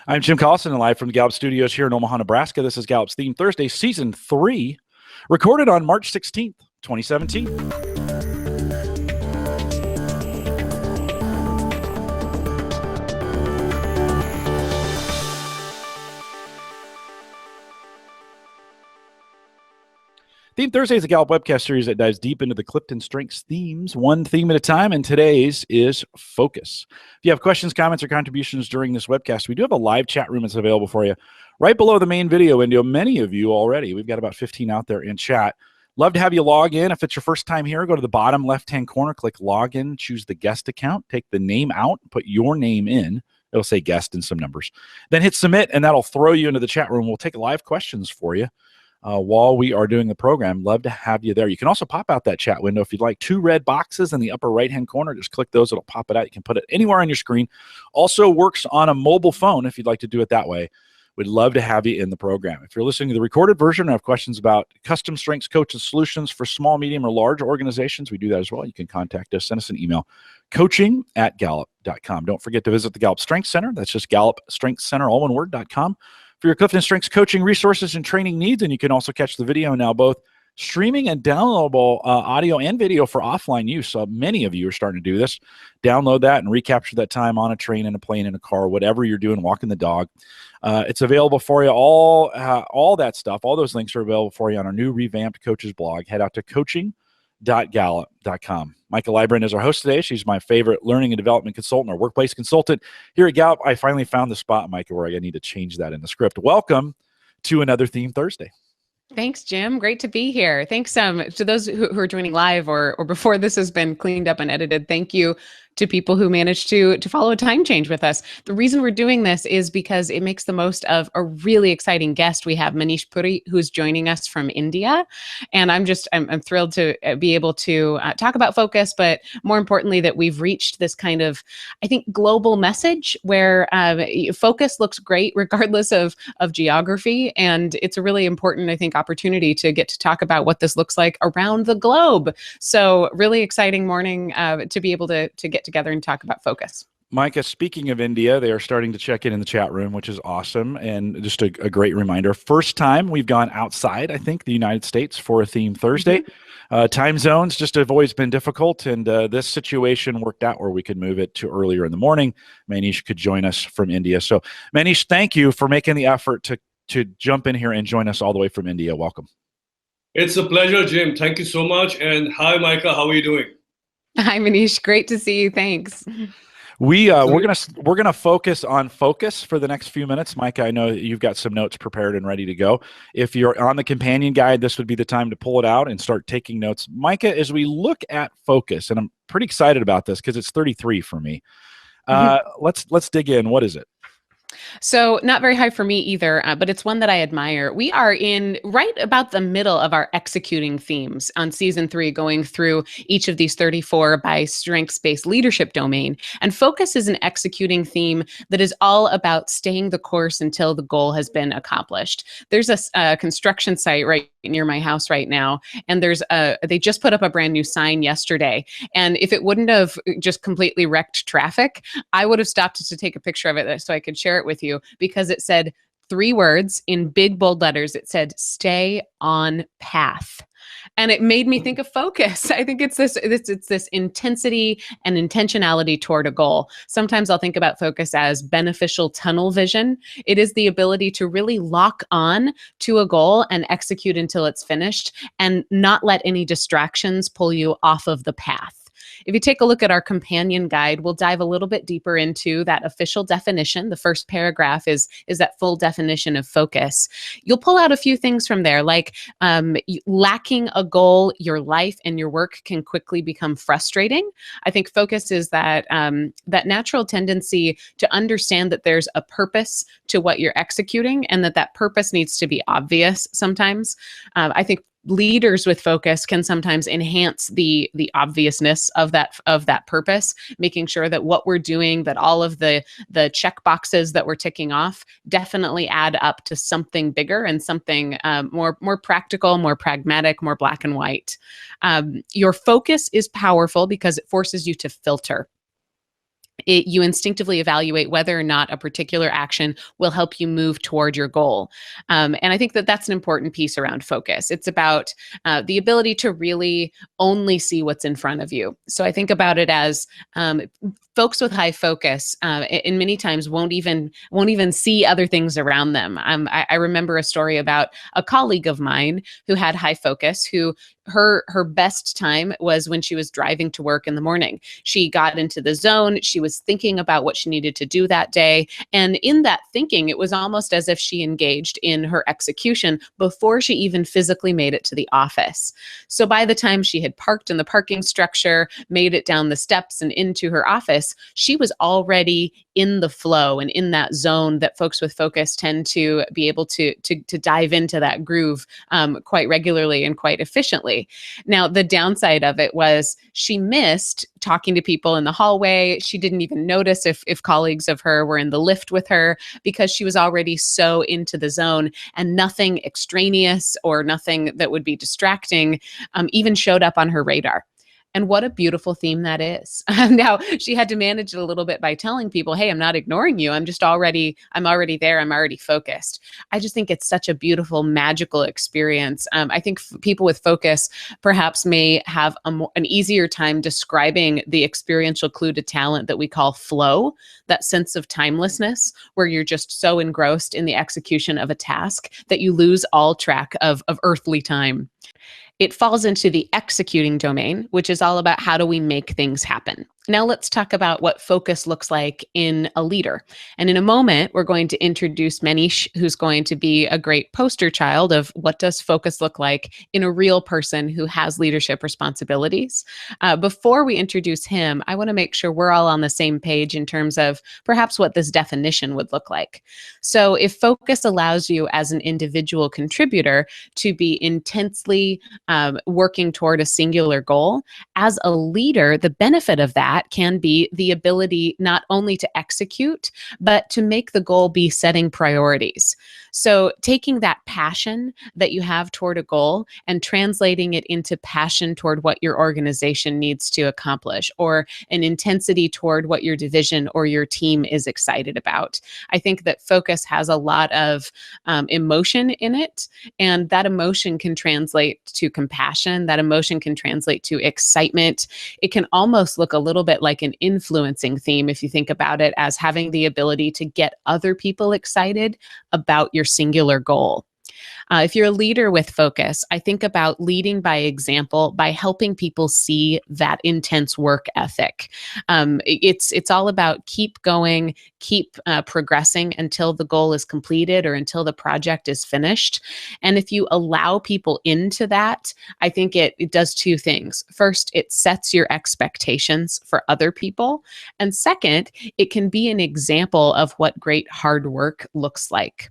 I'm Jim Collison, and live from the Gallup Studios here in Omaha, Nebraska. This is Gallup's Theme Thursday, Season 3, recorded on March 16th, 2017. Theme Thursday is a Gallup webcast series that dives deep into the CliftonStrengths themes, one theme at a time, and today's is focus. If you have questions, comments, or contributions during this webcast, we do have a live chat room that's available for you right below the main video window. Many of you already. We've got about 15 out there in chat. Love to have you log in. If it's your first time here, go to the bottom left-hand corner, click Login, choose the guest account, take the name out, put your name in. It'll say guest and some numbers. Then hit submit, and that'll throw you into the chat room. We'll take live questions for you while we are doing the program. Love to have you there. You can also pop out that chat window if you'd like. 2 red boxes in the upper right-hand corner. Just click those. It'll pop it out. You can put it anywhere on your screen. Also works on a mobile phone if you'd like to do it that way. We'd love to have you in the program. If you're listening to the recorded version and have questions about custom strengths coaching solutions for small, medium, or large organizations, we do that as well. You can contact us. Send us an email, coaching@gallup.com. Don't forget to visit the Gallup Strengths Center. That's just Gallup Strengths Center, all one word.com. For your CliftonStrengths coaching resources and training needs. And you can also catch the video now, both streaming and downloadable audio and video for offline use. So many of you are starting to do this. Download that and recapture that time on a train, in a plane, in a car, whatever you're doing, walking the dog. It's available for you. All that stuff, all those links are available for you on our new revamped coaches blog. Head out to coaching.gallup.com. Micah Libran is our host today. She's my favorite learning and development consultant or workplace consultant here at Gallup. I finally found the spot, Micah, where I need to change that in the script. Welcome to another Theme Thursday. Thanks, Jim. Great to be here. Thanks to those who are joining live or before this has been cleaned up and edited. Thank you to people who managed to follow a time change with us. The reason we're doing this is because it makes the most of a really exciting guest. We have Manish Puri, who's joining us from India. And I'm thrilled to be able to talk about focus, but more importantly, that we've reached this kind of, I think, global message where focus looks great regardless of geography. And it's a really important, I think, opportunity to get to talk about what this looks like around the globe. So really exciting morning to be able to get together and talk about focus. Micah, speaking of India, they are starting to check in the chat room, which is awesome. And just a great reminder. First time we've gone outside, I think, the United States for a Theme Thursday. Time zones just have always been difficult. And this situation worked out where we could move it to earlier in the morning. Manish could join us from India. So Manish, thank you for making the effort to jump in here and join us all the way from India. Welcome. It's a pleasure, Jim. Thank you so much. And hi, Micah. How are you doing? Hi, Manish. Great to see you. Thanks. We're gonna focus on focus for the next few minutes. Micah, I know you've got some notes prepared and ready to go. If you're on the companion guide, this would be the time to pull it out and start taking notes. Micah, as we look at focus, and I'm pretty excited about this because it's 33 for me. Let's dig in. What is it? So not very high for me either, but it's one that I admire. We are in right about the middle of our executing themes on season 3, going through each of these 34 by strengths-based leadership domain. And focus is an executing theme that is all about staying the course until the goal has been accomplished. There's a construction site right near my house right now, and they just put up a brand new sign yesterday. And if it wouldn't have just completely wrecked traffic, I would have stopped to take a picture of it so I could share it with you, because it said 3 words in big bold letters. It said, "Stay on path." And it made me think of focus. I think it's this intensity and intentionality toward a goal. Sometimes I'll think about focus as beneficial tunnel vision. It is the ability to really lock on to a goal and execute until it's finished and not let any distractions pull you off of the path. If you take a look at our companion guide, we'll dive a little bit deeper into that official definition. The first paragraph is that full definition of focus. You'll pull out a few things from there, like lacking a goal, your life and your work can quickly become frustrating. I think focus is that natural tendency to understand that there's a purpose to what you're executing and that purpose needs to be obvious sometimes. I think leaders with focus can sometimes enhance the obviousness of that purpose, making sure that what we're doing, that all of the check boxes that we're ticking off definitely add up to something bigger and something more practical, more pragmatic, more black and white. Your focus is powerful because it forces you to filter. you instinctively evaluate whether or not a particular action will help you move toward your goal. And I think that that's an important piece around focus. It's about the ability to really only see what's in front of you. So I think about it as folks with high focus, and many times won't even see other things around them. I remember a story about a colleague of mine who had high focus, who her best time was when she was driving to work in the morning. She got into the zone. She was thinking about what she needed to do that day. And in that thinking, it was almost as if she engaged in her execution before she even physically made it to the office. So by the time she had parked in the parking structure, made it down the steps and into her office, she was already in the flow and in that zone that folks with focus tend to be able to dive into that groove quite regularly and quite efficiently. Now, the downside of it was she missed talking to people in the hallway. She didn't even notice if colleagues of her were in the lift with her because she was already so into the zone, and nothing extraneous or nothing that would be distracting even showed up on her radar. And what a beautiful theme that is. Now, she had to manage it a little bit by telling people, hey, I'm not ignoring you. I'm already there. I'm already focused. I just think it's such a beautiful, magical experience. I think people with focus perhaps may have an easier time describing the experiential clue to talent that we call flow, that sense of timelessness, where you're just so engrossed in the execution of a task that you lose all track of earthly time. It falls into the executing domain, which is all about how do we make things happen. Now let's talk about what focus looks like in a leader. And in a moment, we're going to introduce Manish, who's going to be a great poster child of what does focus look like in a real person who has leadership responsibilities. Before we introduce him, I want to make sure we're all on the same page in terms of perhaps what this definition would look like. So if focus allows you as an individual contributor to be intensely working toward a singular goal, as a leader, the benefit of that can be the ability not only to execute, but to make the goal be setting priorities. So taking that passion that you have toward a goal and translating it into passion toward what your organization needs to accomplish, or an intensity toward what your division or your team is excited about. I think that focus has a lot of emotion in it, and that emotion can translate to compassion. That emotion can translate to excitement. It can almost look a little bit like an influencing theme if you think about it as having the ability to get other people excited about your singular goal. If you're a leader with focus, I think about leading by example, by helping people see that intense work ethic. It's all about keep going, keep progressing until the goal is completed or until the project is finished. And if you allow people into that, I think it does two things. First, it sets your expectations for other people. And second, it can be an example of what great hard work looks like.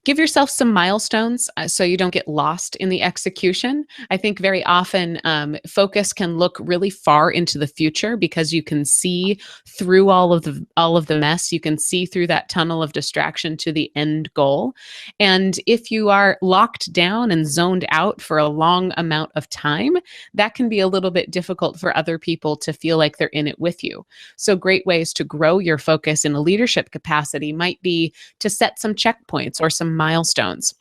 Give yourself some milestones so you don't get lost in the execution. I think very often focus can look really far into the future because you can see through all of the mess. You can see through that tunnel of distraction to the end goal. And if you are locked down and zoned out for a long amount of time, that can be a little bit difficult for other people to feel like they're in it with you. So great ways to grow your focus in a leadership capacity might be to set some checkpoints or some milestones.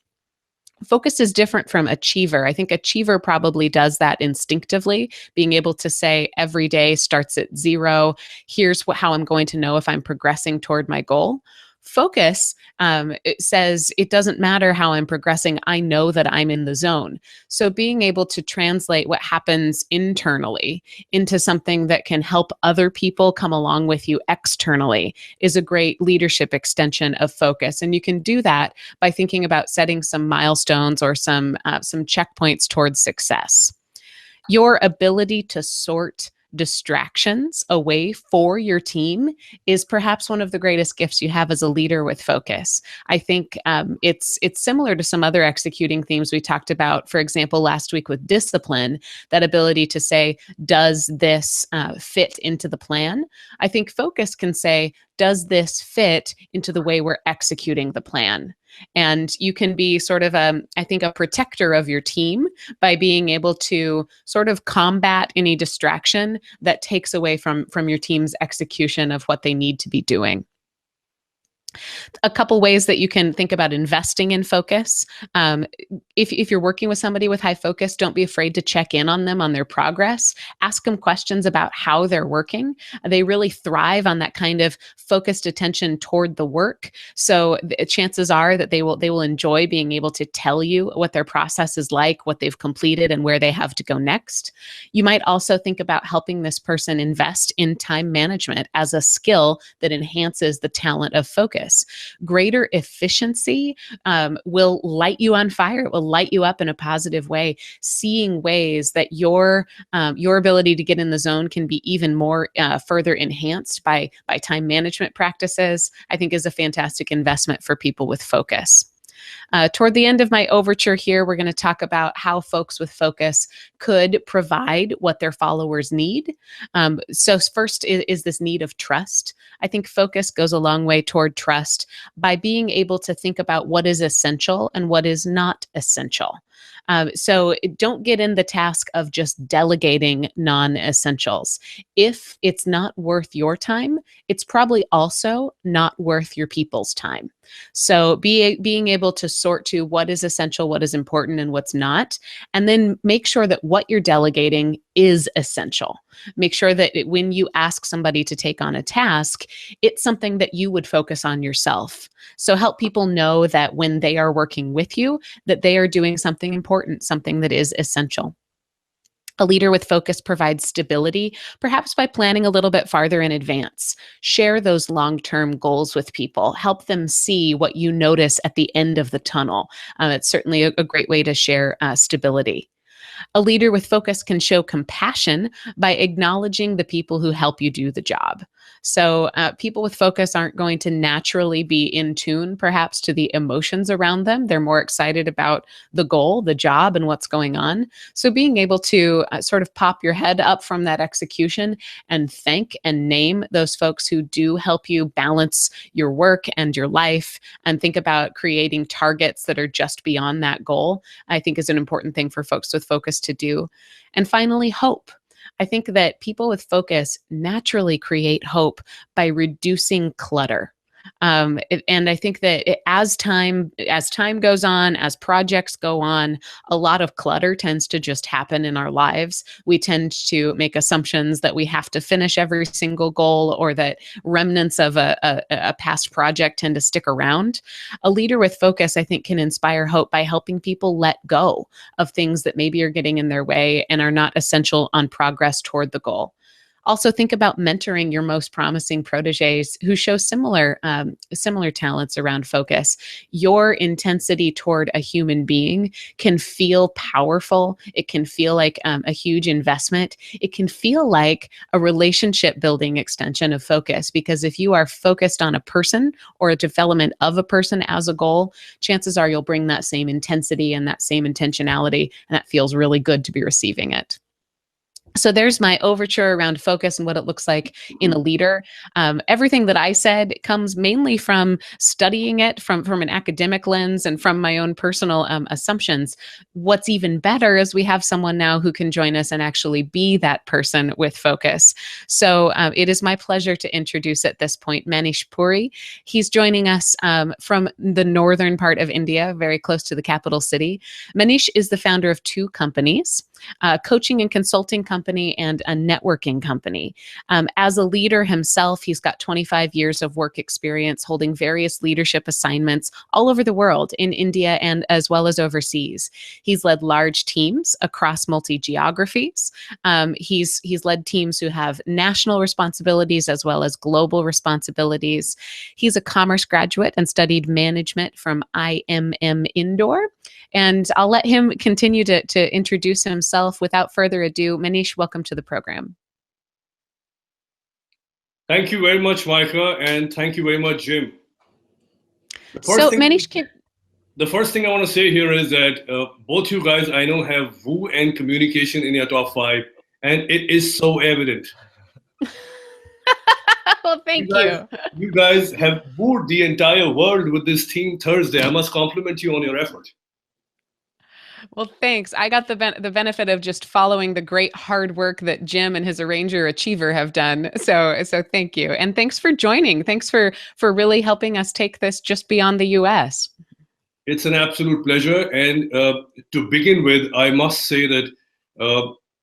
Focus is different from achiever. I think achiever probably does that instinctively, being able to say every day starts at 0. Here's how I'm going to know if I'm progressing toward my goal. Focus it says it doesn't matter how I'm progressing. I know that I'm in the zone. So being able to translate what happens internally into something that can help other people come along with you externally is a great leadership extension of focus. And you can do that by thinking about setting some milestones or some checkpoints towards success. Your ability to sort distractions away for your team is perhaps one of the greatest gifts you have as a leader with focus. I think it's similar to some other executing themes we talked about, for example, last week with discipline, that ability to say, does this fit into the plan? I think focus can say, does this fit into the way we're executing the plan? And you can be sort of, I think, a protector of your team by being able to sort of combat any distraction that takes away from your team's execution of what they need to be doing. A couple ways that you can think about investing in focus. If you're working with somebody with high focus, don't be afraid to check in on them on their progress. Ask them questions about how they're working. They really thrive on that kind of focused attention toward the work. So chances are that they will enjoy being able to tell you what their process is like, what they've completed, and where they have to go next. You might also think about helping this person invest in time management as a skill that enhances the talent of focus. Greater efficiency will light you on fire. It will light you up in a positive way. Seeing ways that your ability to get in the zone can be even more further enhanced by time management practices, I think, is a fantastic investment for people with focus. Toward the end of my overture here, we're going to talk about how folks with focus could provide what their followers need. So first is this need of trust. I think focus goes a long way toward trust by being able to think about what is essential and what is not essential. So don't get in the task of just delegating non-essentials. If it's not worth your time, it's probably also not worth your people's time. So being able to sort to what is essential, what is important, and what's not, and then make sure that what you're delegating is essential. Make sure that when you ask somebody to take on a task, it's something that you would focus on yourself. So help people know that when they are working with you, that they are doing something important, something that is essential. A leader with focus provides stability, perhaps by planning a little bit farther in advance. Share those long-term goals with people. Help them see what you notice at the end of the tunnel. It's certainly a great way to share stability. A leader with focus can show compassion by acknowledging the people who help you do the job. So people with focus aren't going to naturally be in tune, perhaps, to the emotions around them. They're more excited about the goal, the job, and what's going on. So being able to sort of pop your head up from that execution and thank and name those folks who do help you balance your work and your life, and think about creating targets that are just beyond that goal, I think is an important thing for folks with focus to do. And finally, hope. I think that people with focus naturally create hope by reducing clutter. And I think that as time goes on, as projects go on, a lot of clutter tends to just happen in our lives. We tend to make assumptions that we have to finish every single goal, or that remnants of a past project tend to stick around. A leader with focus, I think, can inspire hope by helping people let go of things that maybe are getting in their way and are not essential on progress toward the goal. Also, think about mentoring your most promising proteges who show similar talents around focus. Your intensity toward a human being can feel powerful. It can feel like a huge investment. It can feel like a relationship building extension of focus, because if you are focused on a person or a development of a person as a goal, chances are you'll bring that same intensity and that same intentionality, and that feels really good to be receiving it. So there's my overture around focus and what it looks like in a leader. Everything that I said comes mainly from studying it from an academic lens and from my own personal assumptions. What's even better is we have someone now who can join us and actually be that person with focus. So it is my pleasure to introduce at this point Manish Puri. He's joining us from the northern part of India, very close to the capital city. Manish is the founder of two companies, a coaching and consulting company and a networking company. As a leader himself, he's got 25 years of work experience holding various leadership assignments all over the world, in India and as well as overseas. He's led large teams across multi-geographies. He's led teams who have national responsibilities as well as global responsibilities. He's a commerce graduate and studied management from IMM Indore. And I'll let him continue to introduce himself. Without further ado, Manish, welcome to the program. Thank you very much, Micah, and thank you very much, Jim. Manish, the first thing I want to say here is that both you guys, I know, have woo and communication in your top 5, and it is so evident. Well, thank you. You guys have wooed the entire world with this theme Thursday. I must compliment you on your effort. Well, thanks. I got the benefit of just following the great hard work that Jim and his arranger Achiever have done. So thank you. And thanks for joining. Thanks for really helping us take this just beyond the US. It's an absolute pleasure. And to begin with, I must say that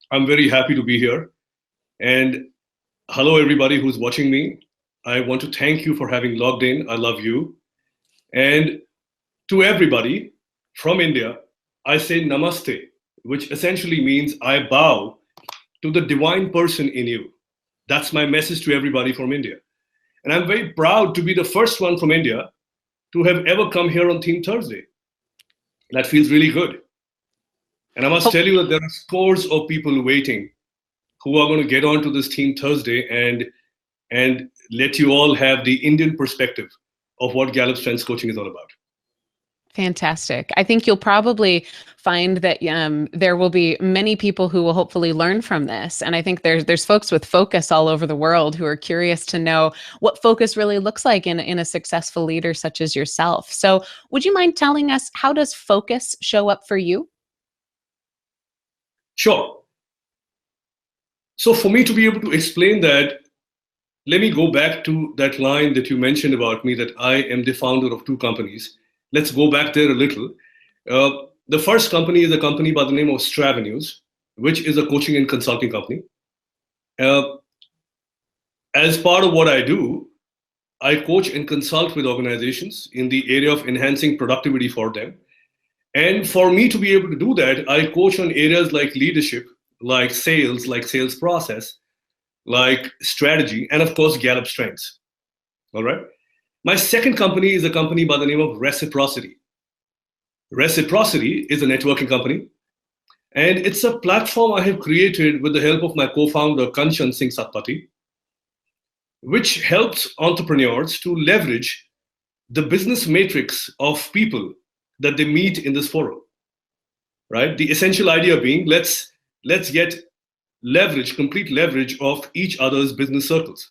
I'm very happy to be here. And hello, everybody who's watching me. I want to thank you for having logged in. I love you. And to everybody from India, I say namaste, which essentially means I bow to the divine person in you. That's my message to everybody from India. And I'm very proud to be the first one from India to have ever come here on Theme Thursday. That feels really good. And I must tell you that there are scores of people waiting who are going to get onto this Theme Thursday and let you all have the Indian perspective of what Gallup Strengths Coaching is all about. Fantastic. I think you'll probably find that there will be many people who will hopefully learn from this. And I think there's folks with focus all over the world who are curious to know what focus really looks like in a successful leader such as yourself. So would you mind telling us, how does focus show up for you? Sure. So for me to be able to explain that, let me go back to that line that you mentioned about me, that I am the founder of 2 companies. Let's go back there a little. The first company is a company by the name of Stravenues, which is a coaching and consulting company. As part of what I do, I coach and consult with organizations in the area of enhancing productivity for them. And for me to be able to do that, I coach on areas like leadership, like sales process, like strategy, and of course, Gallup Strengths. All right. My second company is a company by the name of Reciprocity. Reciprocity is a networking company, and it's a platform I have created with the help of my co-founder, Kanchan Singh Satpathy, which helps entrepreneurs to leverage the business matrix of people that they meet in this forum, right? The essential idea being, let's get leverage, complete leverage of each other's business circles.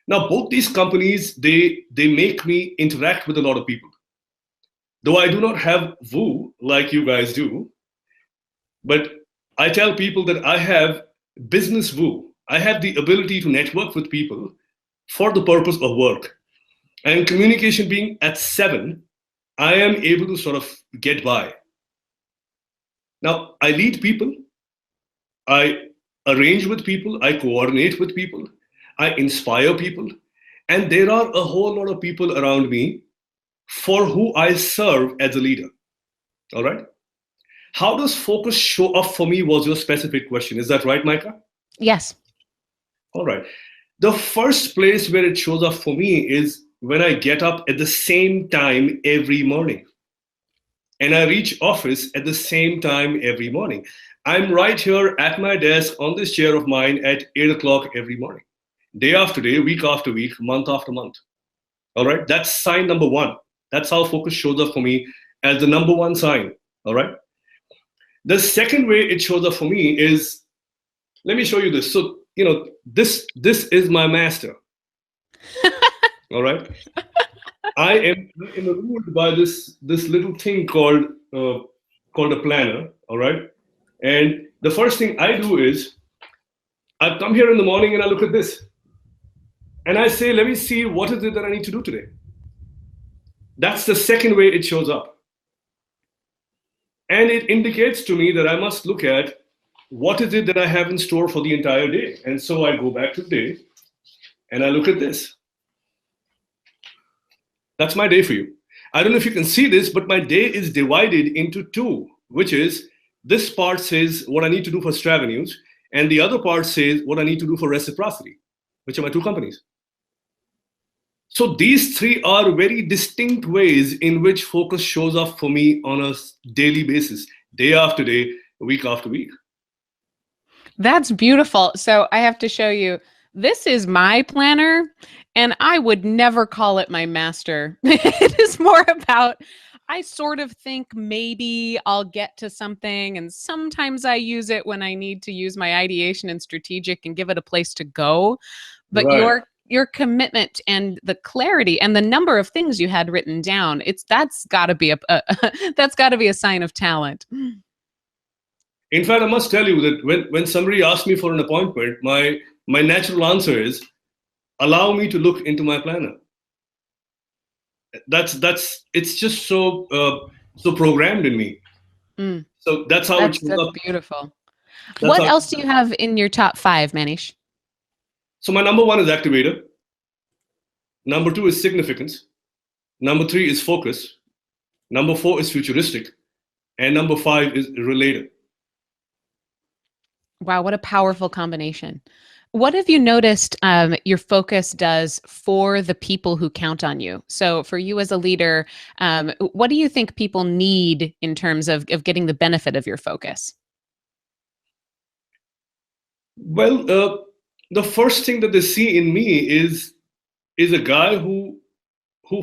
Now, both these companies, they make me interact with a lot of people. Though I do not have woo like you guys do, but I tell people that I have business woo. I have the ability to network with people for the purpose of work. And communication being at 7, I am able to sort of get by. Now, I lead people, I arrange with people, I coordinate with people, I inspire people, and there are a whole lot of people around me for who I serve as a leader. All right? How does focus show up for me was your specific question. Is that right, Micah? Yes. All right. The first place where it shows up for me is when I get up at the same time every morning. And I reach office at the same time every morning. I'm right here at my desk on this chair of mine at 8 o'clock every morning. Day after day, week after week, month after month. All right, that's sign number 1. That's how focus shows up for me, as the number 1 sign. All right. The second way it shows up for me is, let me show you this. So, this is my master. All right. I am ruled by this little thing called a planner. All right. And the first thing I do is I come here in the morning and I look at this. And I say, let me see, what is it that I need to do today? That's the second way it shows up. And it indicates to me that I must look at what is it that I have in store for the entire day. And so I go back to the day and I look at this. That's my day for you. I don't know if you can see this, but my day is divided into 2, which is this part says what I need to do for Stravenues, and the other part says what I need to do for Reciprocity, which are my 2 companies. So these 3 are very distinct ways in which focus shows up for me on a daily basis, day after day, week after week. That's beautiful. So I have to show you, this is my planner, and I would never call it my master. It is more about, I sort of think maybe I'll get to something, and sometimes I use it when I need to use my ideation and strategic and give it a place to go. But right. your commitment and the clarity and the number of things you had written down, that's got to be that's got to be a sign of talent. In fact, I must tell you that when somebody asks me for an appointment, my natural answer is, allow me to look into my planner. It's just so programmed in me. So that's how it shows That's up. beautiful. That's What how, else do you have in your top 5, Manish? so my number 1 is activator. Number 2 is significance. Number 3 is focus. Number 4 is futuristic. And number 5 is related. Wow, what a powerful combination. What have you noticed your focus does for the people who count on you? So for you as a leader, what do you think people need in terms of getting the benefit of your focus? Well, the first thing that they see in me is a guy who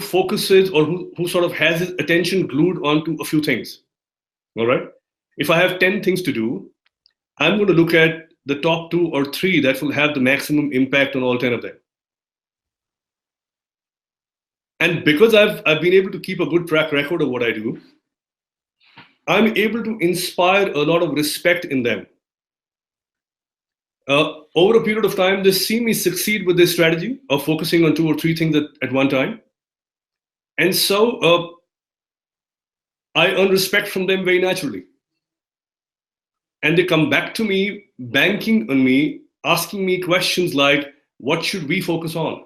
focuses, or who sort of has his attention glued onto a few things. All right. If I have 10 things to do, I'm going to look at the top 2 or 3 that will have the maximum impact on all 10 of them. And because I've been able to keep a good track record of what I do, I'm able to inspire a lot of respect in them. Over a period of time, they see me succeed with this strategy of focusing on 2 or 3 things at one time. And so I earn respect from them very naturally. And they come back to me, banking on me, asking me questions like, what should we focus on?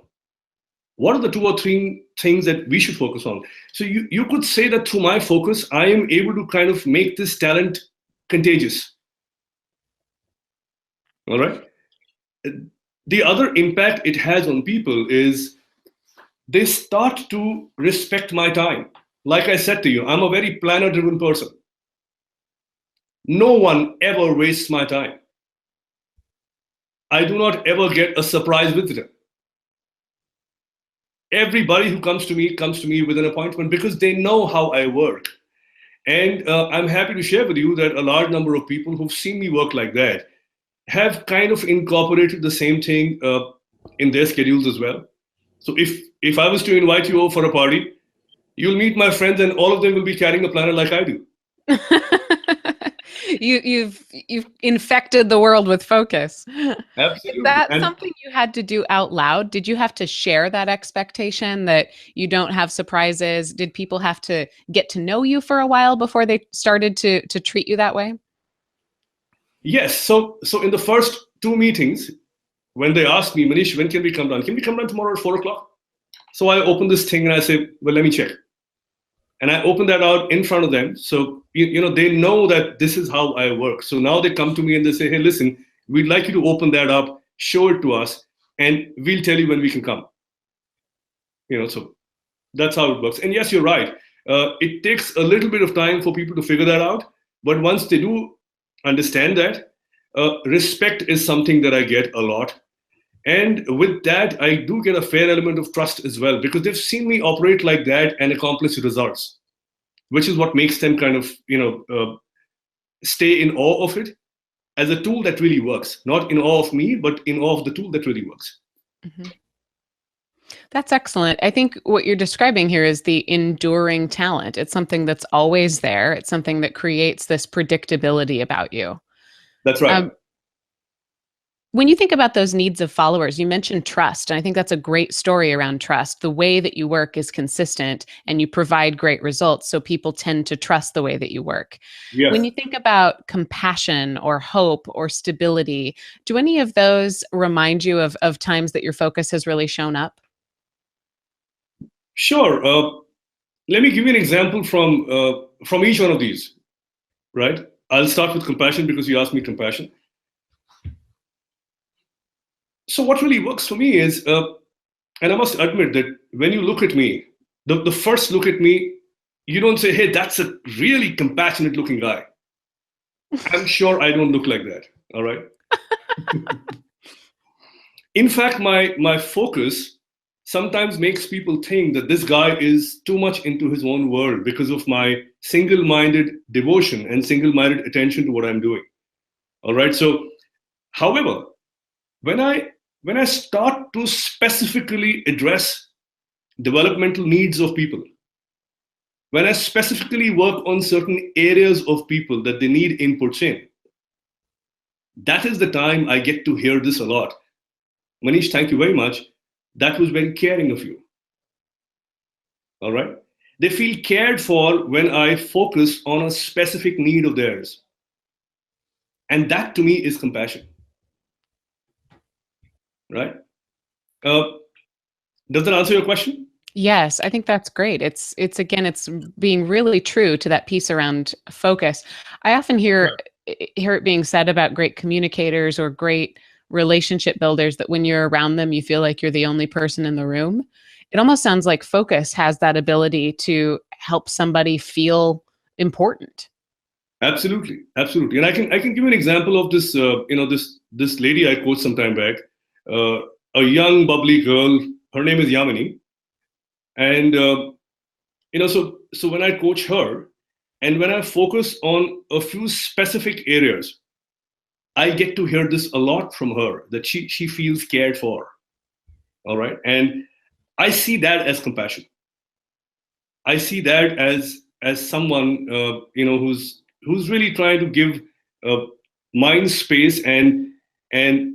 What are the 2 or 3 things that we should focus on? So you could say that through my focus, I am able to kind of make this talent contagious. All right. The other impact it has on people is they start to respect my time. Like I said to you, I'm a very planner-driven person. No one ever wastes my time. I do not ever get a surprise visitor. Everybody who comes to me with an appointment because they know how I work. And I'm happy to share with you that a large number of people who've seen me work like that have kind of incorporated the same thing in their schedules as well. So if I was to invite you over for a party, you'll meet my friends and all of them will be carrying a planner like I do. You've infected the world with focus. Absolutely. Is that something you had to do out loud? Did you have to share that expectation that you don't have surprises? Did people have to get to know you for a while before they started to treat you that way? Yes. So in the first 2 meetings, when they asked me, Manish, when can we come down? Can we come down tomorrow at 4:00? So I open this thing and I say, well, let me check. And I open that out in front of them. So, they know that this is how I work. So now they come to me and they say, hey, listen, we'd like you to open that up, show it to us, and we'll tell you when we can come. So that's how it works. And yes, you're right. It takes a little bit of time for people to figure that out. But once they do understand that, respect is something that I get a lot. And with that, I do get a fair element of trust as well, because they've seen me operate like that and accomplish results, which is what makes them kind of, stay in awe of it as a tool that really works. Not in awe of me, but in awe of the tool that really works. Mm-hmm. That's excellent. I think what you're describing here is the enduring talent. It's something that's always there. It's something that creates this predictability about you. That's right. When you think about those needs of followers, you mentioned trust, and I think that's a great story around trust. The way that you work is consistent and you provide great results, so people tend to trust the way that you work. Yes. When you think about compassion or hope or stability, do any of those remind you of times that your focus has really shown up? Sure. Let me give you an example from each one of these, right? I'll start with compassion because you asked me compassion. So what really works for me is, and I must admit that when you look at me, the first look at me, you don't say, hey, that's a really compassionate looking guy. I'm sure I don't look like that, all right? In fact, my focus sometimes makes people think that this guy is too much into his own world because of my single-minded devotion and single-minded attention to what I'm doing, all right? So, however, when I when I start to specifically address developmental needs of people, when I specifically work on certain areas of people that they need inputs in, that is the time I get to hear this a lot. Manish, thank you very much. That was very caring of you. All right. They feel cared for when I focus on a specific need of theirs. And that to me is compassion. Right. Uh, does that answer your question? Yes, I think that's great. It's again, it's being really true to that piece around focus. I often hear it being said about great communicators or great relationship builders that when you're around them, you feel like you're the only person in the room. It almost sounds like focus has that ability to help somebody feel important. Absolutely, absolutely. And I can give you an example of this. This lady I coached some time back, uh, a young bubbly girl. Her name is Yamini, and so when I coach her, and when I focus on a few specific areas, I get to hear this a lot from her that she feels cared for. All right, and I see that as compassion. I see that as someone who's really trying to give uh, mind space and and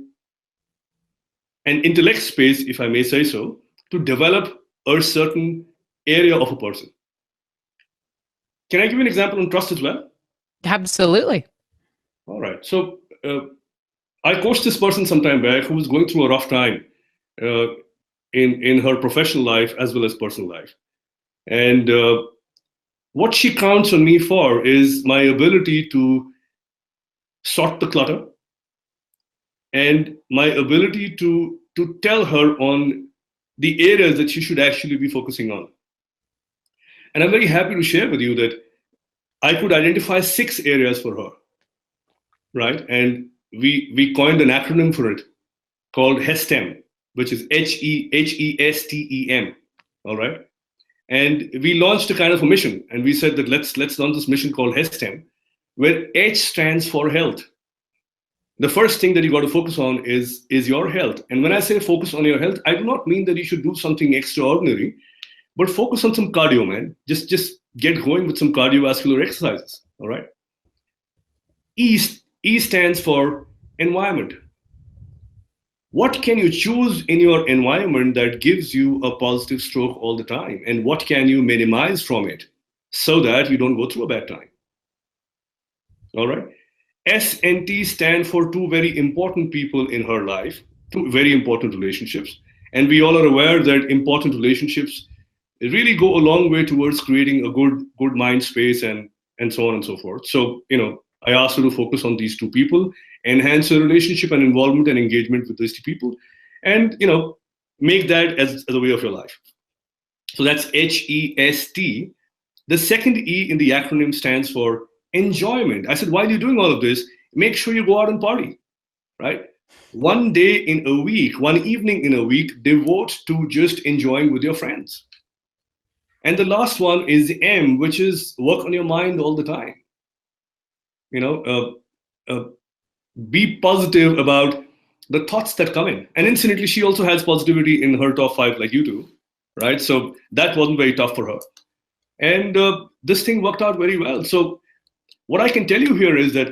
intellect space, if I may say so, to develop a certain area of a person. Can I give you an example on trust as well? Absolutely. All right. So I coached this person some time back who was going through a rough time uh, in her professional life as well as personal life, and what she counts on me for is my ability to sort the clutter and my ability to tell her on the areas that she should actually be focusing on. And I'm very happy to share with you that I could identify 6 areas for her, right? And we coined an acronym for it called HESTEM, which is HESTEM. All right. And we launched a kind of a mission, and we said that let's launch this mission called HESTEM, where H stands for health. The first thing that you got to focus on is your health. And when I say focus on your health, I do not mean that you should do something extraordinary, but focus on some cardio, man. Just get going with some cardiovascular exercises. All right. E stands for environment. What can you choose in your environment that gives you a positive stroke all the time? And what can you minimize from it so that you don't go through a bad time? All right. S and T stand for two very important people in her life, two very important relationships. And we all are aware that important relationships really go a long way towards creating a good mind space and so on and so forth. So, I asked her to focus on these two people, enhance her relationship and involvement and engagement with these two people, and make that as a way of your life. So that's HEST. The second E in the acronym stands for enjoyment. I said, while you're doing all of this, make sure you go out and party, right? One day in a week, one evening in a week, devote to just enjoying with your friends. And the last one is M, which is work on your mind all the time. Be positive about the thoughts that come in. And incidentally, she also has positivity in her top 5, like you do, right? So that wasn't very tough for her. And this thing worked out very well. So what I can tell you here is that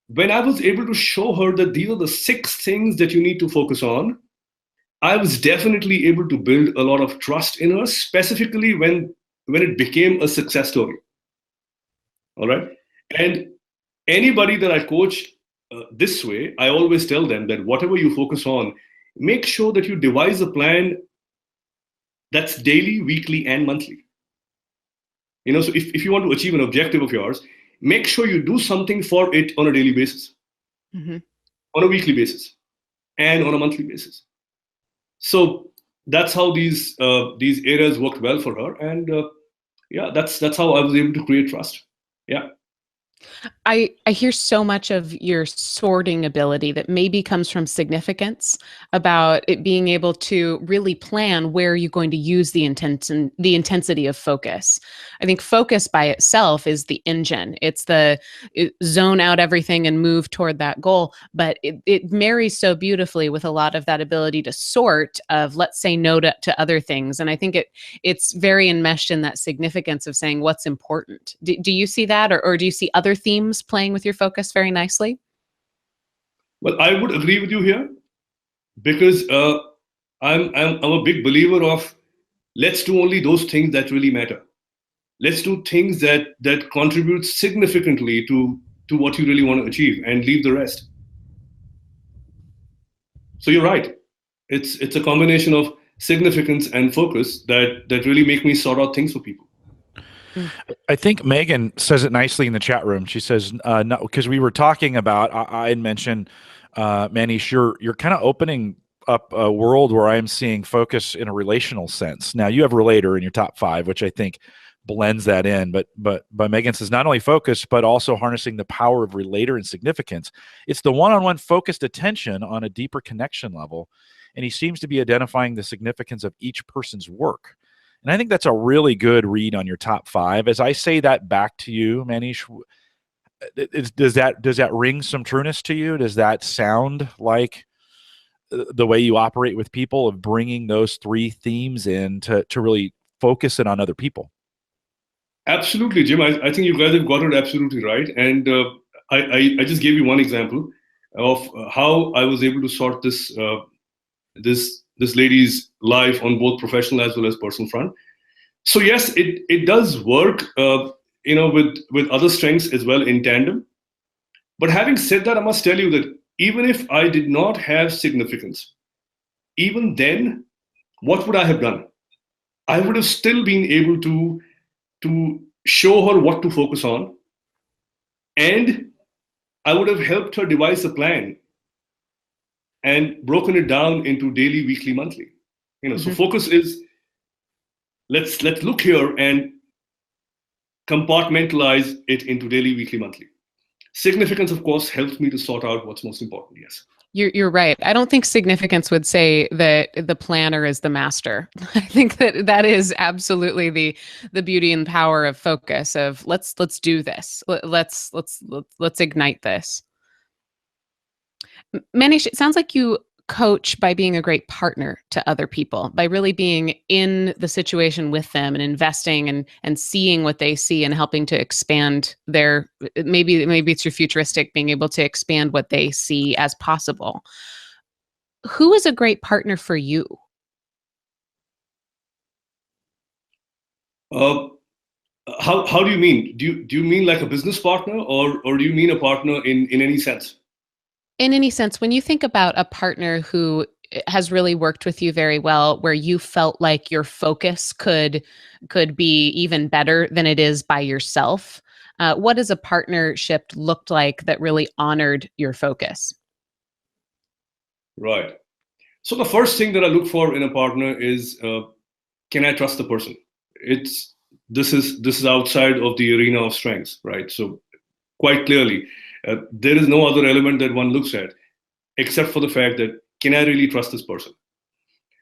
when I was able to show her that these are the 6 things that you need to focus on, I was definitely able to build a lot of trust in her, specifically when it became a success story. All right. And anybody that I coach this way, I always tell them that whatever you focus on, make sure that you devise a plan that's daily, weekly, and monthly. So if you want to achieve an objective of yours, make sure you do something for it on a daily basis, on a weekly basis, and on a monthly basis. So that's how these areas worked well for her, and yeah, that's how I was able to create trust. Yeah. I hear so much of your sorting ability that maybe comes from significance, about it being able to really plan where you're going to use the intensity of focus. I think focus by itself is the engine. It's zone out everything and move toward that goal. But it marries so beautifully with a lot of that ability to sort of, let's say, no to other things. And I think it's very enmeshed in that significance of saying what's important. Do you see that, or do you see other themes playing with your focus very nicely? Well, I would agree with you here because I'm a big believer of let's do only those things that really matter. Let's do things that contribute significantly to what you really want to achieve and leave the rest. So you're right. It's a combination of significance and focus that really make me sort out things for people. I think Megan says it nicely in the chat room. She says, no, because we were talking about, I had mentioned, Manish, you're kind of opening up a world where I'm seeing focus in a relational sense. Now you have Relator in your top 5, which I think blends that in. But Megan says not only focus, but also harnessing the power of Relator and significance. It's the one-on-one focused attention on a deeper connection level. And he seems to be identifying the significance of each person's work. And I think that's a really good read on your top 5. As I say that back to you, Manish, does that ring some trueness to you? Does that sound like the way you operate with people, of bringing those 3 themes in to really focus it on other people? Absolutely, Jim. I think you guys have got it absolutely right. And I just gave you one example of how I was able to sort this lady's life on both professional as well as personal front. So yes, it does work, with other strengths as well in tandem. But having said that, I must tell you that even if I did not have significance, even then, what would I have done? I would have still been able to show her what to focus on, and I would have helped her devise a plan and broken it down into daily, weekly, monthly. So focus is let's look here and compartmentalize it into daily, weekly, monthly. Significance, of course, helps me to sort out what's most important. Yes. You're right. I don't think significance would say that the planner is the master. I think that is absolutely the beauty and power of focus. Of let's do this. Let's ignite this. Manish, it sounds like you coach by being a great partner to other people, by really being in the situation with them and investing and seeing what they see and helping to expand their, maybe it's your futuristic, being able to expand what they see as possible. Who is a great partner for you? How do you mean? Do you mean like a business partner, or do you mean a partner in any sense? In any sense, when you think about a partner who has really worked with you very well, where you felt like your focus could be even better than it is by yourself, what does a partnership looked like that really honored your focus? Right. So the first thing that I look for in a partner is, can I trust the person? This is outside of the arena of strengths, right? So quite clearly, there is no other element that one looks at except for the fact that, can I really trust this person?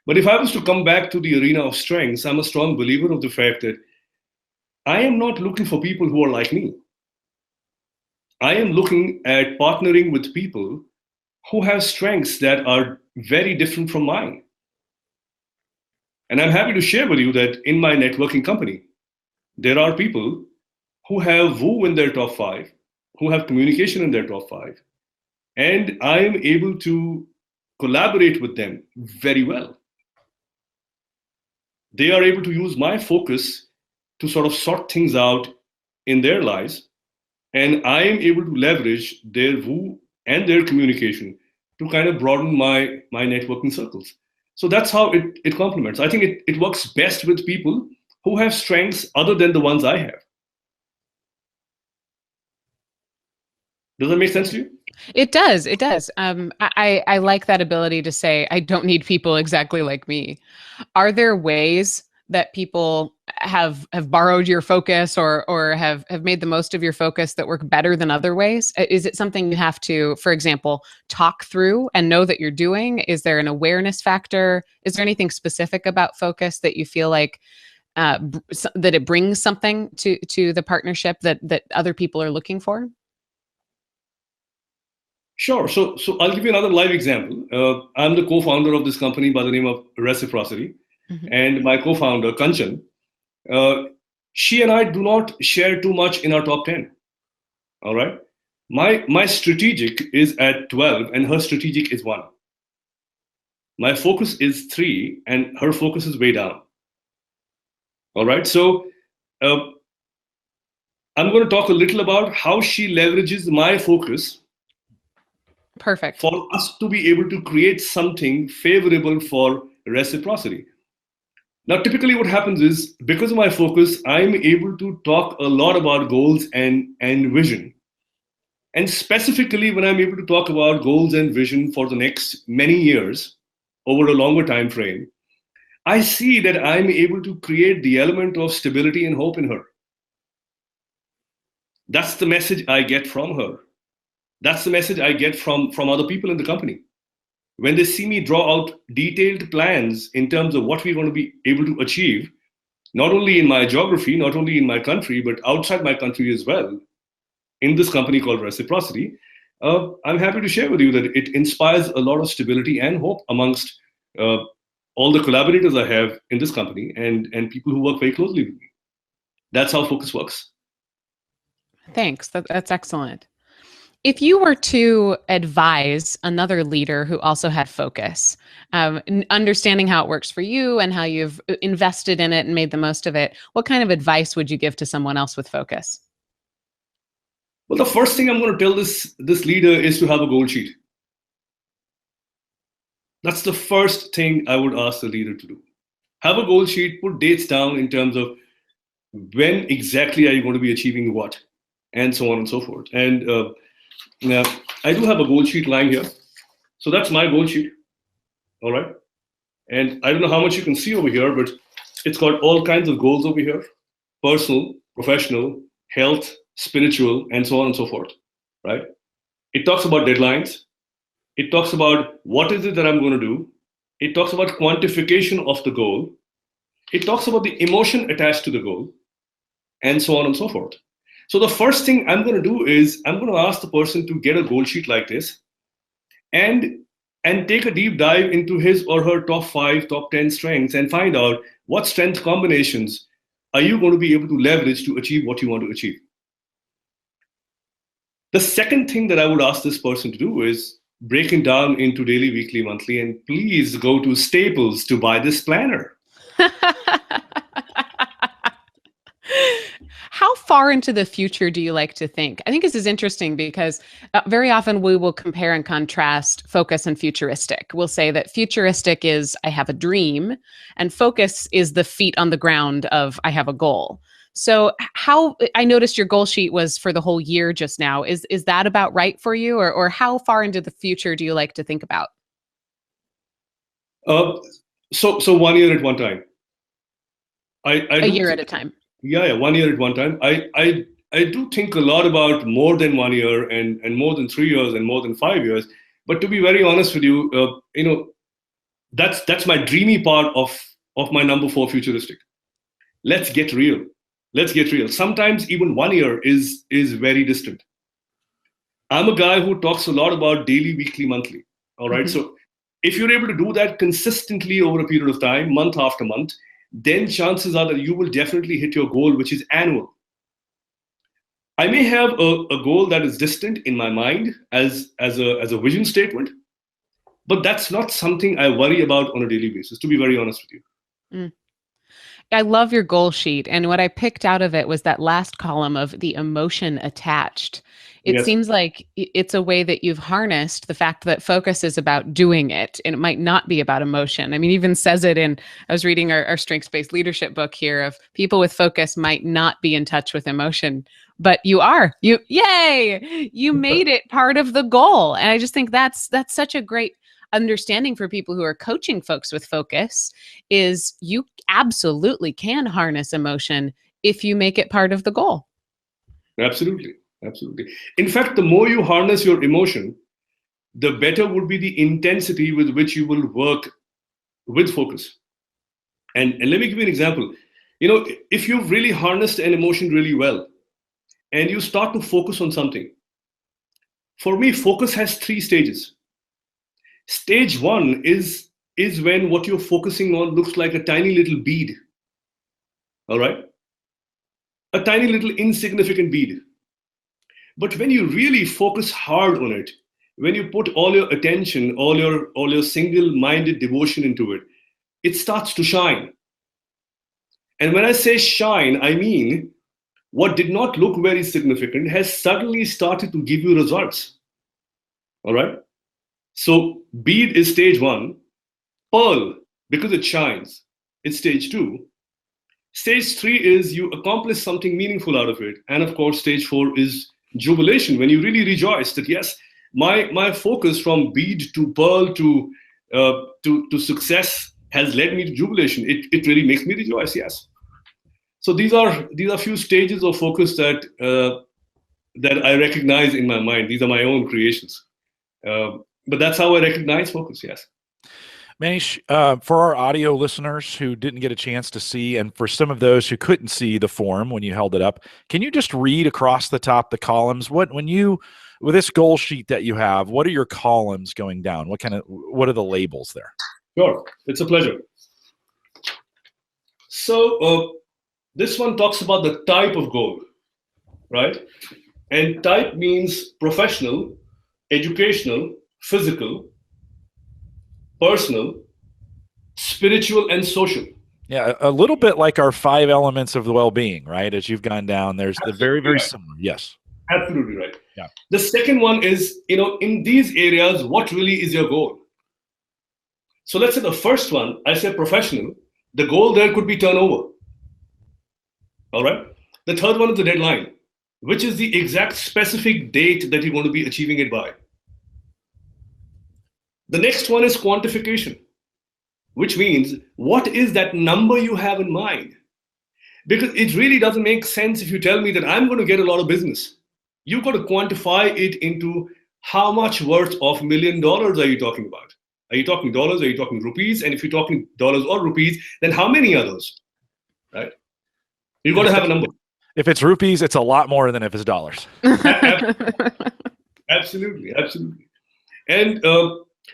But if I was to come back to the arena of strengths, I'm a strong believer of the fact that I am not looking for people who are like me. I am looking at partnering with people who have strengths that are very different from mine. And I'm happy to share with you that in my networking company, there are people who have woo in their top 5, who have communication in their top 5, and I am able to collaborate with them very well. They are able to use my focus to sort of sort things out in their lives, and I am able to leverage their woo and their communication to kind of broaden my networking circles. So that's how it complements. I think it works best with people who have strengths other than the ones I have. Does that make sense to you? It does. It does. I like that ability to say, I don't need people exactly like me. Are there ways that people have borrowed your focus or have made the most of your focus that work better than other ways? Is it something you have to, for example, talk through and know that you're doing? Is there an awareness factor? Is there anything specific about focus that you feel like that it brings something to the partnership that other people are looking for? Sure. So I'll give you another live example. I'm the co-founder of this company by the name of Reciprocity. Mm-hmm. And my co-founder, Kanchan, she and I do not share too much in our top 10. All right. My strategic is at 12 and her strategic is 1. My focus is 3 and her focus is way down. All right. So I'm going to talk a little about how she leverages my focus. Perfect. For us to be able to create something favorable for Reciprocity. Now, typically what happens is, because of my focus, I'm able to talk a lot about goals and vision. And specifically, when I'm able to talk about goals and vision for the next many years, over a longer time frame, I see that I'm able to create the element of stability and hope in her. That's the message I get from her. That's the message I get from other people in the company. When they see me draw out detailed plans in terms of what we're going to be able to achieve, not only in my geography, not only in my country, but outside my country as well, in this company called Reciprocity, I'm happy to share with you that it inspires a lot of stability and hope amongst all the collaborators I have in this company and people who work very closely with me. That's how focus works. Thanks. That's excellent. If you were to advise another leader who also had focus, understanding how it works for you and how you've invested in it and made the most of it, what kind of advice would you give to someone else with focus? Well, the first thing I'm going to tell this leader is to have a goal sheet. That's the first thing I would ask the leader to do. Have a goal sheet, put dates down in terms of when exactly are you going to be achieving what, and so on and so forth. And now, I do have a goal sheet lying here. So that's my goal sheet. All right. And I don't know how much you can see over here, but it's got all kinds of goals over here: personal, professional, health, spiritual, and so on and so forth. Right. It talks about deadlines. It talks about what is it that I'm going to do. It talks about quantification of the goal. It talks about the emotion attached to the goal, and so on and so forth. So the first thing I'm going to do is I'm going to ask the person to get a goal sheet like this and take a deep dive into his or her top 5, top 10 strengths and find out what strength combinations are you going to be able to leverage to achieve what you want to achieve. The second thing that I would ask this person to do is break it down into daily, weekly, monthly, and please go to Staples to buy this planner. How far into the future do you like to think? I think this is interesting because very often we will compare and contrast focus and futuristic. We'll say that futuristic is I have a dream, and focus is the feet on the ground of I have a goal. So how, I noticed your goal sheet was for the whole year just now. Is that about right for you? Or how far into the future do you like to think about? So 1 year at one time. A year at a time. Yeah, 1 year at one time. I do think a lot about more than 1 year and more than 3 years and more than 5 years. But to be very honest with you, that's my dreamy part of my number 4 futuristic. Let's get real. Let's get real. Sometimes even 1 year is very distant. I'm a guy who talks a lot about daily, weekly, monthly. All right. Mm-hmm. So if you're able to do that consistently over a period of time, month after month, then chances are that you will definitely hit your goal, which is annual. I may have a goal that is distant in my mind as a vision statement, but that's not something I worry about on a daily basis, to be very honest with you. Mm. I love your goal sheet. And what I picked out of it was that last column of the emotion attached. It Yes. seems like it's a way that you've harnessed the fact that focus is about doing it, and it might not be about emotion. I mean, even says it in, I was reading our strengths-based leadership book here of people with focus might not be in touch with emotion, but you are. Yay! You made it part of the goal. And I just think that's such a great understanding for people who are coaching folks with focus is you absolutely can harness emotion if you make it part of the goal. Absolutely. Absolutely. In fact, the more you harness your emotion, the better would be the intensity with which you will work with focus. And let me give you an example. If you've really harnessed an emotion really well and you start to focus on something, for me, focus has 3 stages. Stage 1 is when what you're focusing on looks like a tiny little bead. All right? A tiny little insignificant bead. But when you really focus hard on it, when you put all your attention, all your single-minded devotion into it, it starts to shine. And when I say shine, I mean what did not look very significant has suddenly started to give you results. All right? So bead is stage 1. Pearl, because it shines, it's stage 2. Stage 3 is you accomplish something meaningful out of it. And of course, stage 4 is jubilation, when you really rejoice that, yes, my focus from bead to pearl to success has led me to jubilation. It really makes me rejoice, yes. So these are few stages of focus that I recognize in my mind. These are my own creations. But that's how I recognize focus, yes. Manish, for our audio listeners who didn't get a chance to see, and for some of those who couldn't see the form when you held it up, can you just read across the top the columns? With this goal sheet that you have, what are your columns going down? What are the labels there? Sure, it's a pleasure. So this one talks about the type of goal, right? And type means professional, educational, physical, personal, spiritual, and social. Yeah, a little bit like our 5 elements of the well-being, right? As you've gone down, there's the very right. Similar. Yes. Absolutely right. Yeah. The second one is, in these areas, what really is your goal? So let's say the first one, I said professional. The goal there could be turnover. All right. The third one is the deadline, which is the exact specific date that you want to be achieving it by. The next one is quantification, which means what is that number you have in mind? Because it really doesn't make sense if you tell me that I'm going to get a lot of business. You've got to quantify it into how much worth of $1 million are you talking about? Are you talking dollars? Are you talking rupees? And if you're talking dollars or rupees, then how many are those? Right? You've got to have a number. If it's rupees, it's a lot more than if it's dollars. Absolutely. And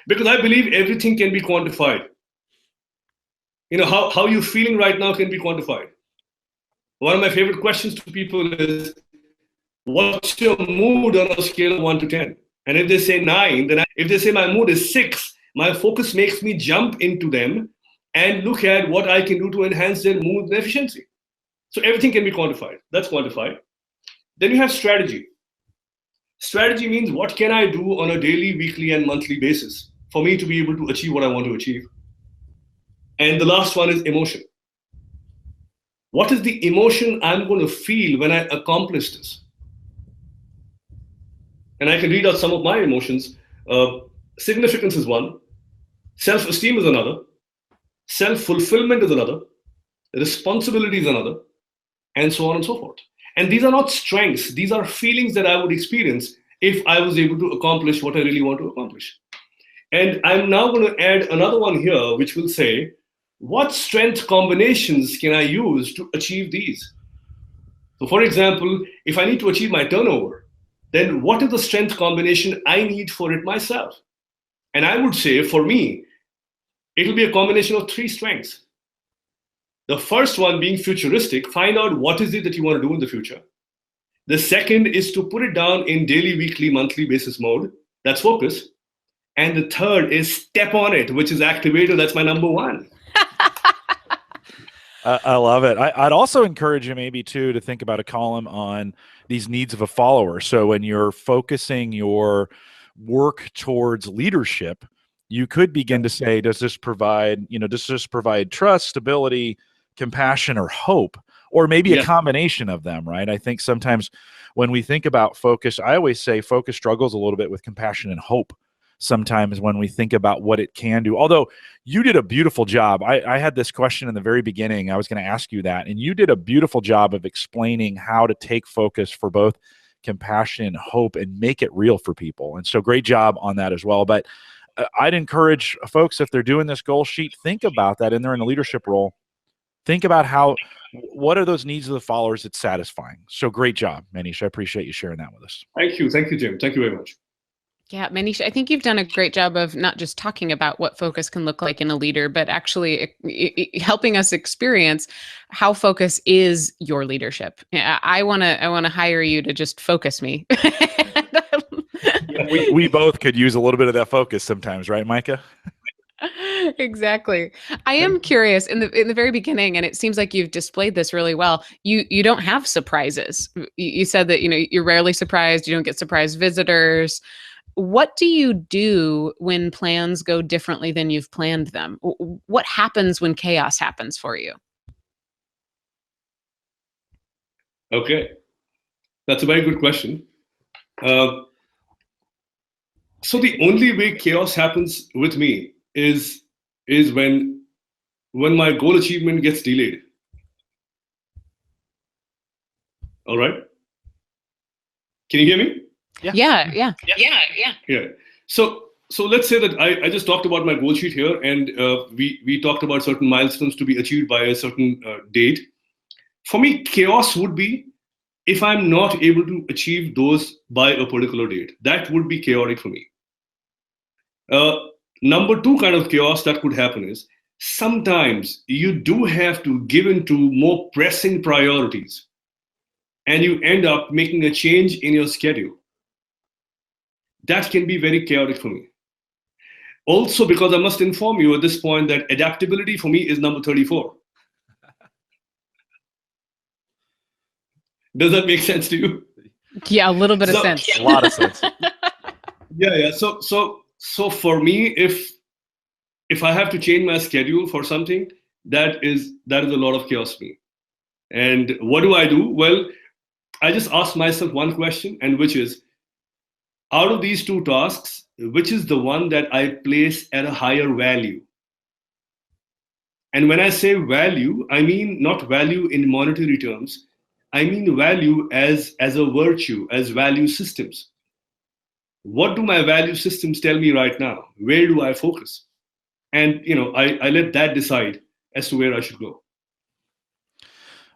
because I believe everything can be quantified. How you're feeling right now can be quantified. One of my favorite questions to people is, what's your mood on a scale of 1 to 10? And if they say 9, then if they say my mood is 6, my focus makes me jump into them and look at what I can do to enhance their mood and efficiency. So everything can be quantified. That's quantified. Then you have strategy. Strategy means what can I do on a daily, weekly, and monthly basis for me to be able to achieve what I want to achieve. And the last one is emotion. What is the emotion I'm going to feel when I accomplish this? And I can read out some of my emotions. Significance is one. Self-esteem is another. Self-fulfillment is another. Responsibility is another. And so on and so forth. And these are not strengths. These are feelings that I would experience if I was able to accomplish what I really want to accomplish. And I'm now going to add another one here, which will say, what strength combinations can I use to achieve these? So for example, if I need to achieve my turnover, then what is the strength combination I need for it myself? And I would say, for me, it'll be a combination of 3 strengths. The first one being futuristic, find out what is it that you want to do in the future. The second is to put it down in daily, weekly, monthly basis mode. That's focus. And the third is step on it, which is activator. That's my number 1. I love it. I'd also encourage you maybe too to think about a column on these needs of a follower. So when you're focusing your work towards leadership, you could begin to say, does this provide trust, stability, compassion, or hope? Or maybe a combination of them, right? I think sometimes when we think about focus, I always say focus struggles a little bit with compassion and hope. sometimes when we think about what it can do. Although you did a beautiful job. I had this question in the very beginning. I was going to ask you that, and you did a beautiful job of explaining how to take focus for both compassion and hope and make it real for people. And so great job on that as well. But I'd encourage folks, if they're doing this goal sheet, think about that, and they're in a leadership role. Think about what are those needs of the followers it's satisfying. So great job, Manish. I appreciate you sharing that with us. Thank you, Jim. Thank you very much. Yeah, Manish, I think you've done a great job of not just talking about what focus can look like in a leader, but actually helping us experience how focus is your leadership. I want to hire you to just focus me. we both could use a little bit of that focus sometimes, right, Micah? Exactly. I am curious in the very beginning, and it seems like you've displayed this really well. You don't have surprises. You said that you're rarely surprised. You don't get surprise visitors. What do you do when plans go differently than you've planned them? What happens when chaos happens for you? Okay, that's a very good question. So the only way chaos happens with me is when my goal achievement gets delayed. All right. Can you hear me? Yeah. So let's say that I just talked about my goal sheet here, and we talked about certain milestones to be achieved by a certain date. For me, chaos would be if I'm not able to achieve those by a particular date. That would be chaotic for me. Number two kind of chaos that could happen is sometimes you do have to give in to more pressing priorities, and you end up making a change in your schedule. That can be very chaotic for me. Also, because I must inform you at this point that adaptability for me is number 34. Does that make sense to you? Yeah, a little bit of sense. A lot of sense. Yeah. So for me, if I have to change my schedule for something, that is a lot of chaos for me. And what do? Well, I just ask myself one question, and which is, out of these two tasks, which is the one that I place at a higher value? And when I say value, I mean not value in monetary terms. I mean value as a virtue, as value systems. What do my value systems tell me right now? Where do I focus? And I let that decide as to where I should go.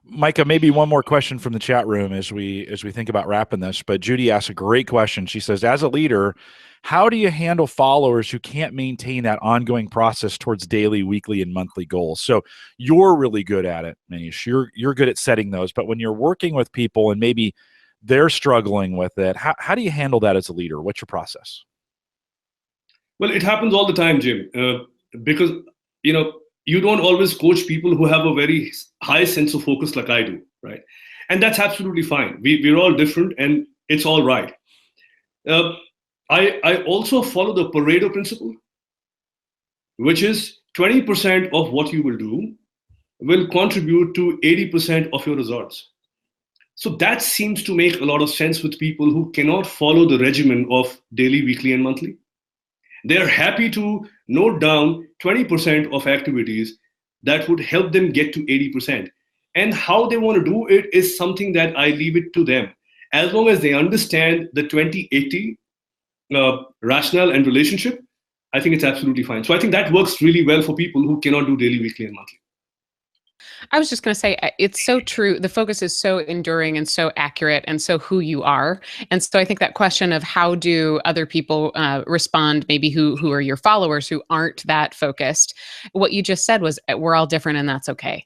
Micah, maybe one more question from the chat room as we think about wrapping this. But Judy asks a great question. She says, as a leader, how do you handle followers who can't maintain that ongoing process towards daily, weekly, and monthly goals? So you're really good at it, Manish. You're good at setting those. But when you're working with people and maybe they're struggling with it, how do you handle that as a leader? What's your process? Well, it happens all the time, Jim, because you don't always coach people who have a very high sense of focus like I do, right? And that's absolutely fine. We're all different, and it's all right. I also follow the Pareto principle, which is 20% of what you will do will contribute to 80% of your results. So that seems to make a lot of sense with people who cannot follow the regimen of daily, weekly, and monthly. They're happy to note down 20% of activities that would help them get to 80%. And how they want to do it is something that I leave it to them. As long as they understand the 20-80 rationale and relationship, I think it's absolutely fine. So I think that works really well for people who cannot do daily, weekly, and monthly. I was just going to say, it's so true. The focus is so enduring and so accurate and so who you are. And so I think that question of how do other people respond, maybe who are your followers who aren't that focused, what you just said was we're all different and that's okay.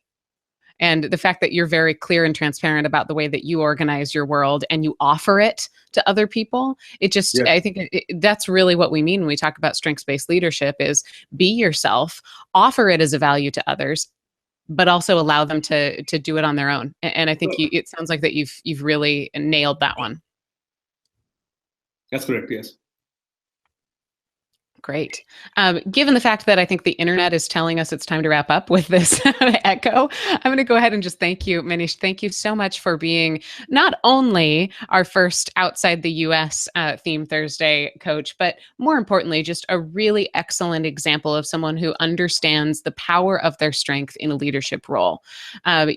And the fact that you're very clear and transparent about the way that you organize your world and you offer it to other people, I think that's really what we mean when we talk about strengths-based leadership is be yourself, offer it as a value to others, but also allow them to do it on their own. And I think it sounds like that you've really nailed that one. That's correct, yes. Great. Given the fact that I think the internet is telling us it's time to wrap up with this echo, I'm going to go ahead and just thank you, Manish. Thank you so much for being not only our first outside the US Theme Thursday coach, but more importantly, just a really excellent example of someone who understands the power of their strength in a leadership role.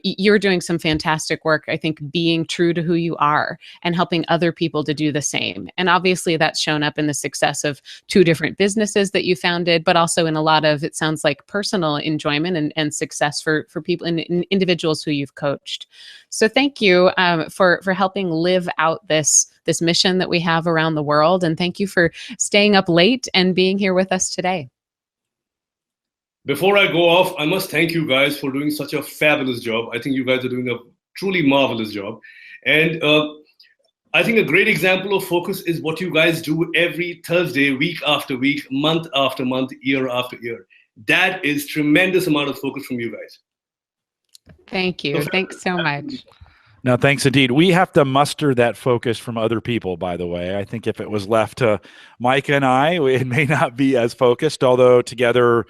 You're doing some fantastic work, I think, being true to who you are and helping other people to do the same. And obviously that's shown up in the success of 2 different businesses that you founded, but also in a lot of, it sounds like, personal enjoyment and success for people and individuals who you've coached. So thank you for helping live out this mission that we have around the world. And thank you for staying up late and being here with us today. Before I go off, I must thank you guys for doing such a fabulous job. I think you guys are doing a truly marvelous job. And I think a great example of focus is what you guys do every Thursday, week after week, month after month, year after year. That is tremendous amount of focus from you guys. Thank you. Thanks so much. No, thanks indeed. We have to muster that focus from other people, by the way. I think if it was left to Micah and I, it may not be as focused, although together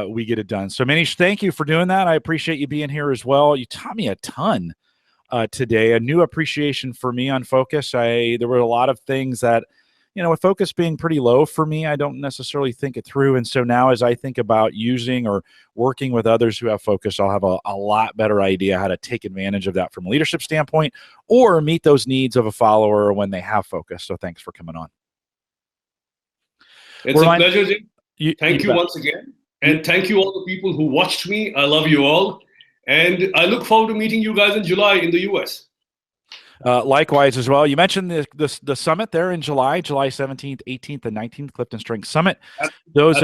we get it done. So Manish, thank you for doing that. I appreciate you being here as well. You taught me a ton today, a new appreciation for me on focus. There were a lot of things that, with focus being pretty low for me, I don't necessarily think it through. And so now as I think about using or working with others who have focus, I'll have a lot better idea how to take advantage of that from a leadership standpoint or meet those needs of a follower when they have focus. So thanks for coming on. It's a pleasure, Jim. Thank you once again. And thank you all the people who watched me. I love you all. And I look forward to meeting you guys in July in the US. Likewise as well. You mentioned the summit there in July 17th, 18th, and 19th, CliftonStrengths Summit. Those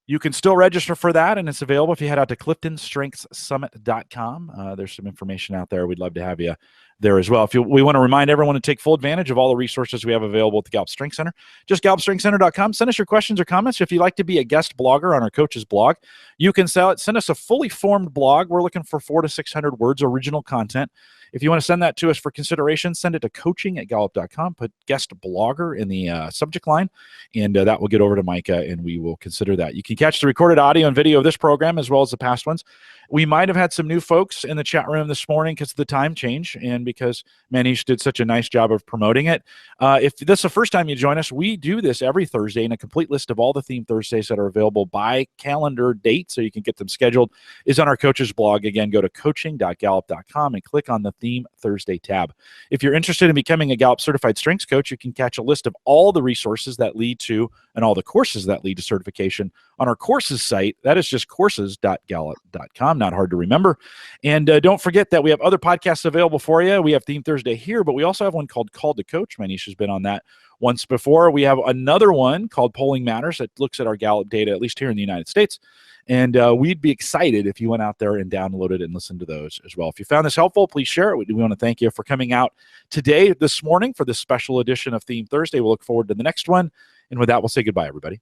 you can still register for that, and it's available if you head out to CliftonStrengthsSummit.com. There's some information out there. We'd love to have you there as well. We want to remind everyone to take full advantage of all the resources we have available at the Gallup Strength Center. Just GallupStrengthCenter.com. Send us your questions or comments. If you'd like to be a guest blogger on our coach's blog, you can send us a fully formed blog. We're looking for 400 to 600 words original content. If you want to send that to us for consideration, send it to coaching@gallup.com. Put guest blogger in the subject line, and that will get over to Micah, and we will consider that. You can catch the recorded audio and video of this program as well as the past ones. We might have had some new folks in the chat room this morning because of the time change and because Manish did such a nice job of promoting it. If this is the first time you join us, we do this every Thursday, and a complete list of all the Theme Thursdays that are available by calendar date so you can get them scheduled is on our coach's blog. Again, go to coaching.gallup.com and click on the Theme Thursday tab. If you're interested in becoming a Gallup Certified Strengths Coach, you can catch a list of all the resources that lead to and all the courses that lead to certification on our courses site. That is just courses.gallup.com. Not hard to remember. And don't forget that we have other podcasts available for you. We have Theme Thursday here, but we also have one called Called to Coach. Manish has been on that once before. We have another one called Polling Matters that looks at our Gallup data, at least here in the United States. And we'd be excited if you went out there and downloaded and listened to those as well. If you found this helpful, please share it. We want to thank you for coming out this morning for this special edition of Theme Thursday. We'll look forward to the next one. And with that, we'll say goodbye, everybody.